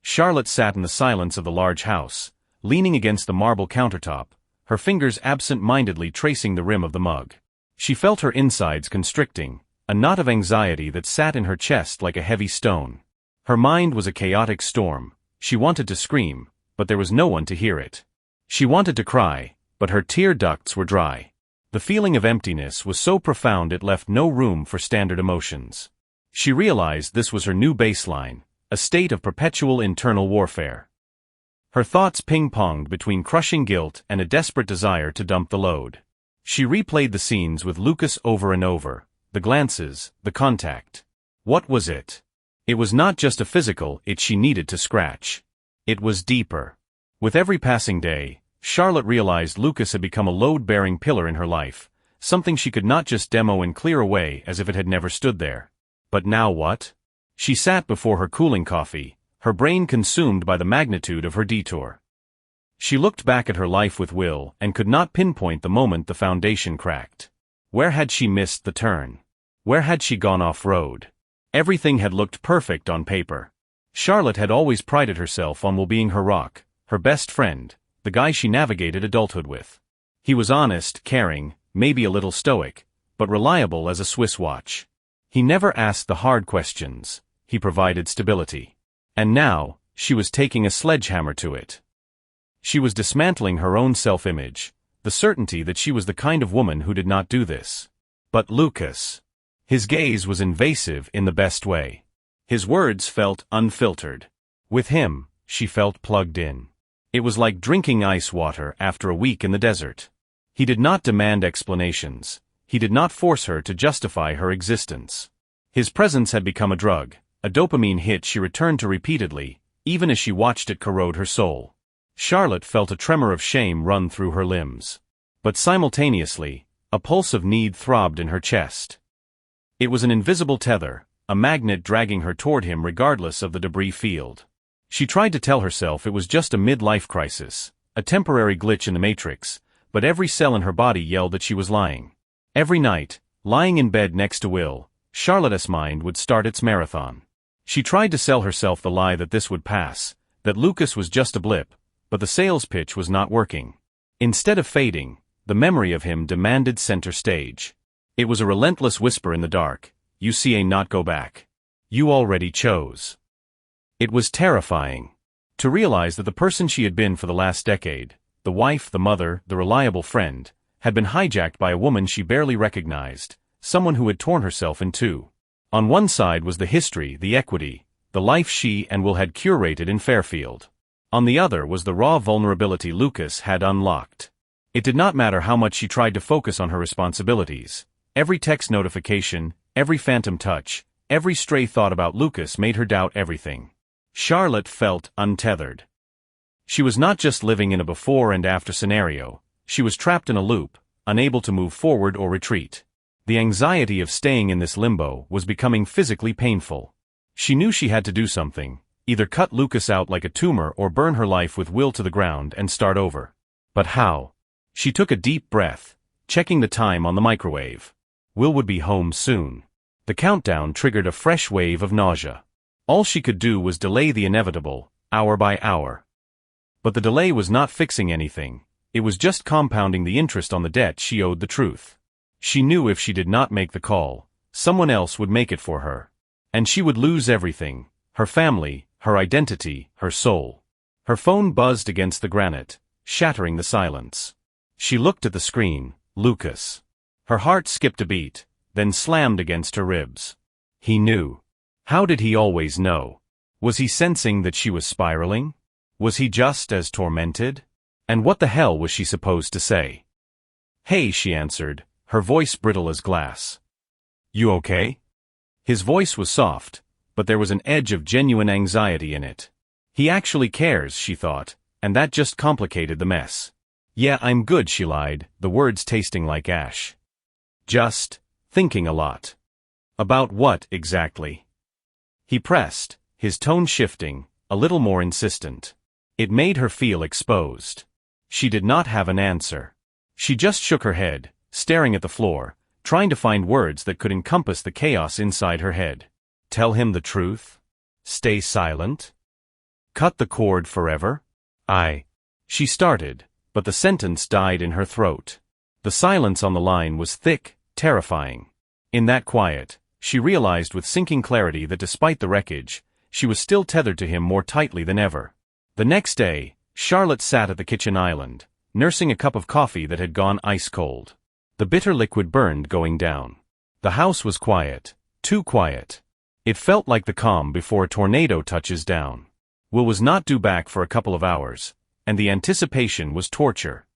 Charlotte sat in the silence of the large house, leaning against the marble countertop, her fingers absent-mindedly tracing the rim of the mug. She felt her insides constricting, a knot of anxiety that sat in her chest like a heavy stone. Her mind was a chaotic storm. She wanted to scream, but there was no one to hear it. She wanted to cry, but her tear ducts were dry. The feeling of emptiness was so profound it left no room for standard emotions. She realized this was her new baseline, a state of perpetual internal warfare. Her thoughts ping-ponged between crushing guilt and a desperate desire to dump the load. She replayed the scenes with Lucas over and over, the glances, the contact. What was it? It was not just a physical itch she needed to scratch. It was deeper. With every passing day, Charlotte realized Lucas had become a load-bearing pillar in her life, something she could not just demo and clear away as if it had never stood there. But now what? She sat before her cooling coffee, her brain consumed by the magnitude of her detour. She looked back at her life with Will and could not pinpoint the moment the foundation cracked. Where had she missed the turn? Where had she gone off-road? Everything had looked perfect on paper. Charlotte had always prided herself on Will being her rock, her best friend, the guy she navigated adulthood with. He was honest, caring, maybe a little stoic, but reliable as a Swiss watch. He never asked the hard questions. He provided stability. And now, she was taking a sledgehammer to it. She was dismantling her own self-image, the certainty that she was the kind of woman who did not do this. But Lucas. His gaze was invasive in the best way. His words felt unfiltered. With him, she felt plugged in. It was like drinking ice water after a week in the desert. He did not demand explanations. He did not force her to justify her existence. His presence had become a drug, a dopamine hit she returned to repeatedly, even as she watched it corrode her soul. Charlotte felt a tremor of shame run through her limbs. But simultaneously, a pulse of need throbbed in her chest. It was an invisible tether, a magnet dragging her toward him regardless of the debris field. She tried to tell herself it was just a midlife crisis, a temporary glitch in the matrix, but every cell in her body yelled that she was lying. Every night, lying in bed next to Will, Charlotte's mind would start its marathon. She tried to sell herself the lie that this would pass, that Lucas was just a blip, but the sales pitch was not working. Instead of fading, the memory of him demanded center stage. It was a relentless whisper in the dark, "You see, not go back. You already chose." It was terrifying. To realize that the person she had been for the last decade, the wife, the mother, the reliable friend, had been hijacked by a woman she barely recognized, someone who had torn herself in two. On one side was the history, the equity, the life she and Will had curated in Fairfield. On the other was the raw vulnerability Lucas had unlocked. It did not matter how much she tried to focus on her responsibilities. Every text notification, every phantom touch, every stray thought about Lucas made her doubt everything. Charlotte felt untethered. She was not just living in a before and after scenario, she was trapped in a loop, unable to move forward or retreat. The anxiety of staying in this limbo was becoming physically painful. She knew she had to do something, either cut Lucas out like a tumor or burn her life with Will to the ground and start over. But how? She took a deep breath, checking the time on the microwave. Will would be home soon. The countdown triggered a fresh wave of nausea. All she could do was delay the inevitable, hour by hour. But the delay was not fixing anything. It was just compounding the interest on the debt she owed the truth. She knew if she did not make the call, someone else would make it for her. And she would lose everything, her family, her identity, her soul. Her phone buzzed against the granite, shattering the silence. She looked at the screen, Lucas. Her heart skipped a beat, then slammed against her ribs. He knew. How did he always know? Was he sensing that she was spiraling? Was he just as tormented? And what the hell was she supposed to say? "Hey," she answered, her voice brittle as glass. "You okay?" His voice was soft, but there was an edge of genuine anxiety in it. He actually cares, she thought, and that just complicated the mess. Yeah, I'm good, she lied, the words tasting like ash. Just thinking a lot. About what, exactly? He pressed, his tone shifting, a little more insistent. It made her feel exposed. She did not have an answer. She just shook her head, staring at the floor, trying to find words that could encompass the chaos inside her head. Tell him the truth? Stay silent? Cut the cord forever? She started, but the sentence died in her throat. The silence on the line was thick, terrifying. In that quiet, she realized with sinking clarity that despite the wreckage, she was still tethered to him more tightly than ever. The next day, Charlotte sat at the kitchen island, nursing a cup of coffee that had gone ice cold. The bitter liquid burned going down. The house was quiet, too quiet. It felt like the calm before a tornado touches down. Will was not due back for a couple of hours, and the anticipation was torture.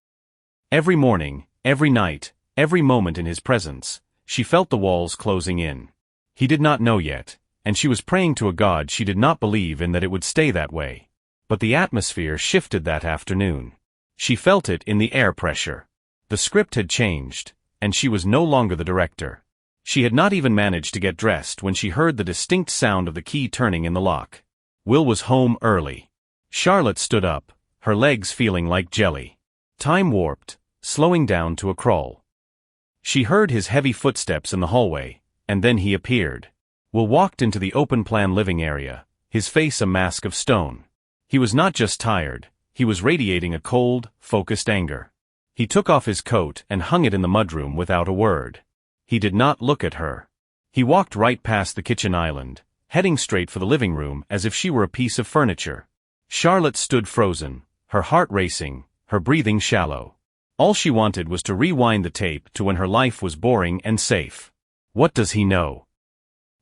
Every morning, every night, every moment in his presence, she felt the walls closing in. He did not know yet, and she was praying to a God she did not believe in that it would stay that way. But the atmosphere shifted that afternoon. She felt it in the air pressure. The script had changed, and she was no longer the director. She had not even managed to get dressed when she heard the distinct sound of the key turning in the lock. Will was home early. Charlotte stood up, her legs feeling like jelly. Time warped, slowing down to a crawl. She heard his heavy footsteps in the hallway, and then he appeared. Will walked into the open-plan living area, his face a mask of stone. He was not just tired, he was radiating a cold, focused anger. He took off his coat and hung it in the mudroom without a word. He did not look at her. He walked right past the kitchen island, heading straight for the living room as if she were a piece of furniture. Charlotte stood frozen, her heart racing, her breathing shallow. All she wanted was to rewind the tape to when her life was boring and safe. What does he know?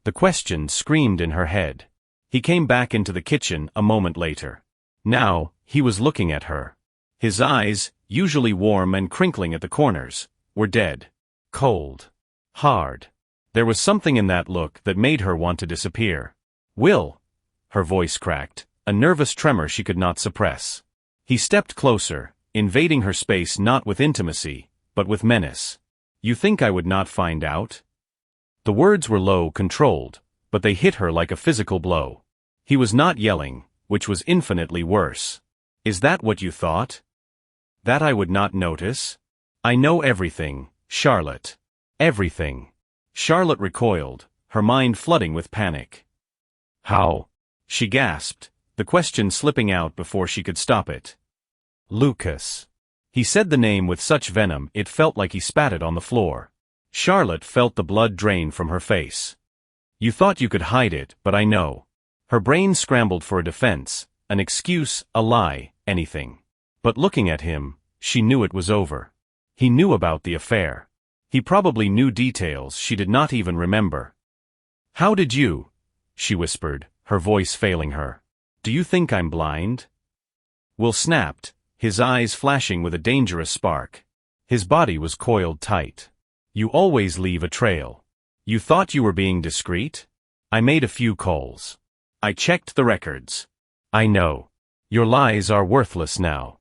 The question screamed in her head. He came back into the kitchen a moment later. Now, he was looking at her. His eyes, usually warm and crinkling at the corners, were dead. Cold. Hard. There was something in that look that made her want to disappear. Will. Her voice cracked, a nervous tremor she could not suppress. He stepped closer, invading her space not with intimacy, but with menace. You think I would not find out? The words were low, controlled, but they hit her like a physical blow. He was not yelling, which was infinitely worse. Is that what you thought? That I would not notice? I know everything, Charlotte. Everything. Charlotte recoiled, her mind flooding with panic. How? She gasped, the question slipping out before she could stop it. Lucas. He said the name with such venom it felt like he spat it on the floor. Charlotte felt the blood drain from her face. You thought you could hide it, but I know. Her brain scrambled for a defense, an excuse, a lie, anything. But looking at him, she knew it was over. He knew about the affair. He probably knew details she did not even remember. How did you? She whispered, her voice failing her. Do you think I'm blind? Will snapped, his eyes flashing with a dangerous spark. His body was coiled tight. You always leave a trail. You thought you were being discreet? I made a few calls. I checked the records. I know. Your lies are worthless now.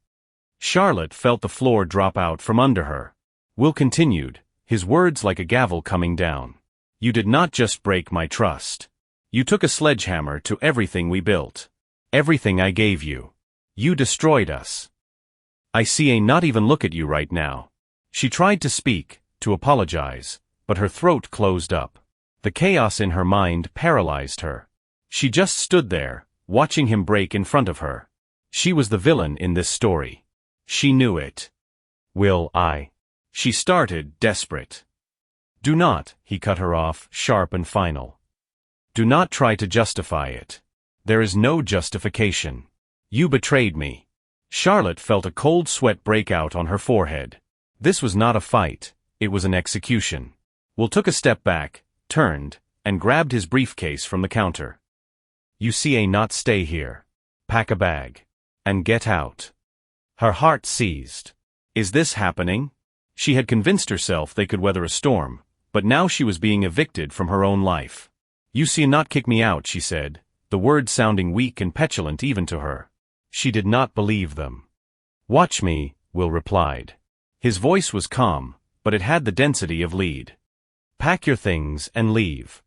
Charlotte felt the floor drop out from under her. Will continued, his words like a gavel coming down. You did not just break my trust. You took a sledgehammer to everything we built. Everything I gave you. You destroyed us. I see a not even look at you right now. She tried to speak, to apologize, but her throat closed up. The chaos in her mind paralyzed her. She just stood there, watching him break in front of her. She was the villain in this story. She knew it. She started, desperate. Do not, he cut her off, sharp and final. Do not try to justify it. There is no justification. You betrayed me. Charlotte felt a cold sweat break out on her forehead. This was not a fight, it was an execution. Will took a step back, turned, and grabbed his briefcase from the counter. You see a not stay here. Pack a bag. And get out. Her heart seized. Is this happening? She had convinced herself they could weather a storm, but now she was being evicted from her own life. You see not kick me out, she said, the words sounding weak and petulant even to her. She did not believe them. Watch me, Will replied. His voice was calm, but it had the density of lead. Pack your things and leave.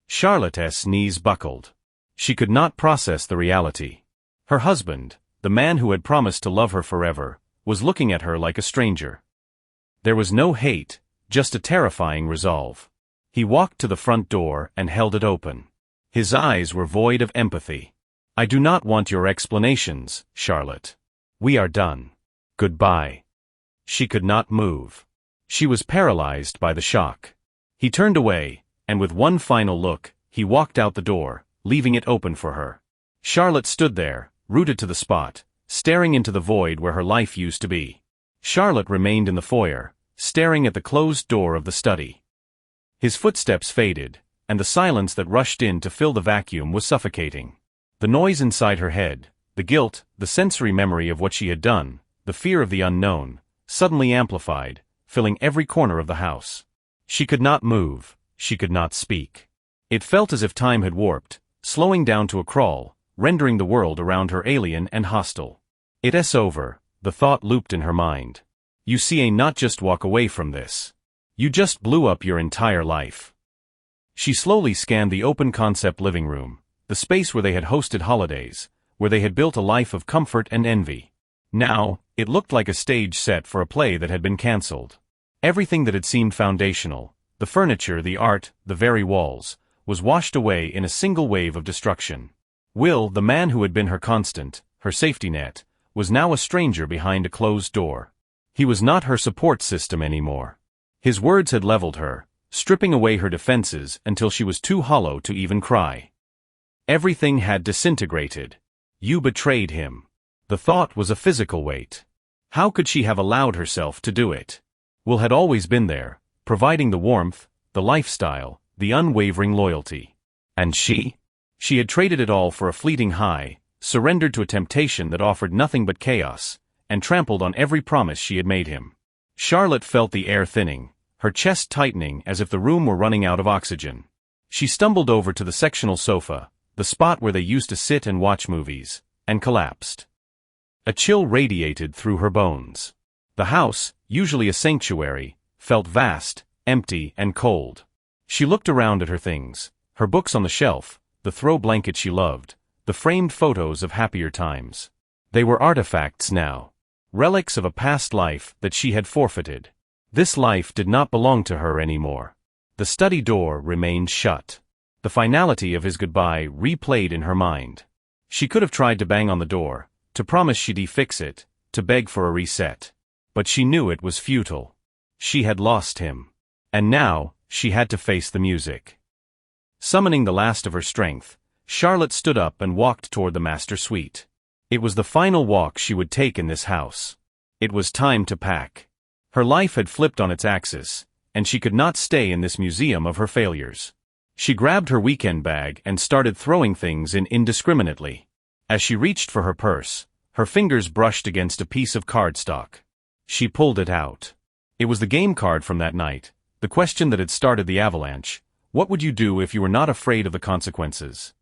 Charlotte's knees buckled. She could not process the reality. Her husband, the man who had promised to love her forever, was looking at her like a stranger. There was no hate, just a terrifying resolve. He walked to the front door and held it open. His eyes were void of empathy. I do not want your explanations, Charlotte. We are done. Goodbye. She could not move. She was paralyzed by the shock. He turned away, and with one final look, he walked out the door, leaving it open for her. Charlotte stood there, rooted to the spot, staring into the void where her life used to be. Charlotte remained in the foyer, staring at the closed door of the study. His footsteps faded, and the silence that rushed in to fill the vacuum was suffocating. The noise inside her head, the guilt, the sensory memory of what she had done, the fear of the unknown, suddenly amplified, filling every corner of the house. She could not move, she could not speak. It felt as if time had warped, slowing down to a crawl, rendering the world around her alien and hostile. It's over, the thought looped in her mind. You see, not just walk away from this. You just blew up your entire life. She slowly scanned the open-concept living room, the space where they had hosted holidays, where they had built a life of comfort and envy. Now, it looked like a stage set for a play that had been cancelled. Everything that had seemed foundational, the furniture, the art, the very walls, was washed away in a single wave of destruction. Will, the man who had been her constant, her safety net, was now a stranger behind a closed door. He was not her support system anymore. His words had leveled her, stripping away her defenses until she was too hollow to even cry. Everything had disintegrated. You betrayed him. The thought was a physical weight. How could she have allowed herself to do it? Will had always been there, providing the warmth, the lifestyle, the unwavering loyalty. And she? She had traded it all for a fleeting high, surrendered to a temptation that offered nothing but chaos, and trampled on every promise she had made him. Charlotte felt the air thinning, her chest tightening as if the room were running out of oxygen. She stumbled over to the sectional sofa, the spot where they used to sit and watch movies, and collapsed. A chill radiated through her bones. The house, usually a sanctuary, felt vast, empty, and cold. She looked around at her things, her books on the shelf, the throw blanket she loved, the framed photos of happier times. They were artifacts now, relics of a past life that she had forfeited. This life did not belong to her anymore. The study door remained shut. The finality of his goodbye replayed in her mind. She could have tried to bang on the door, to promise she'd fix it, to beg for a reset. But she knew it was futile. She had lost him. And now, she had to face the music. Summoning the last of her strength, Charlotte stood up and walked toward the master suite. It was the final walk she would take in this house. It was time to pack. Her life had flipped on its axis, and she could not stay in this museum of her failures. She grabbed her weekend bag and started throwing things in indiscriminately. As she reached for her purse, her fingers brushed against a piece of cardstock. She pulled it out. It was the game card from that night, the question that had started the avalanche. What would you do if you were not afraid of the consequences?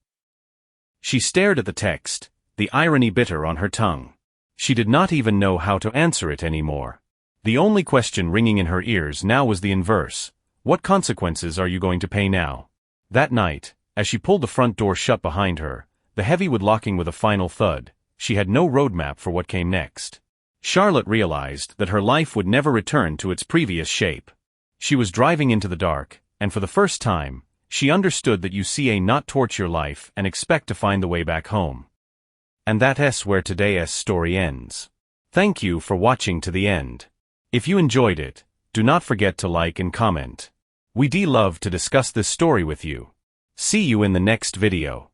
She stared at the text, the irony bitter on her tongue. She did not even know how to answer it anymore. The only question ringing in her ears now was the inverse. What consequences are you going to pay now? That night, as she pulled the front door shut behind her, the heavy wood locking with a final thud, she had no roadmap for what came next. Charlotte realized that her life would never return to its previous shape. She was driving into the dark, and for the first time, she understood that you see not torch your life and expect to find the way back home. And that's where today's story ends. Thank you for watching to the end. If you enjoyed it, do not forget to like and comment. We'd love to discuss this story with you. See you in the next video.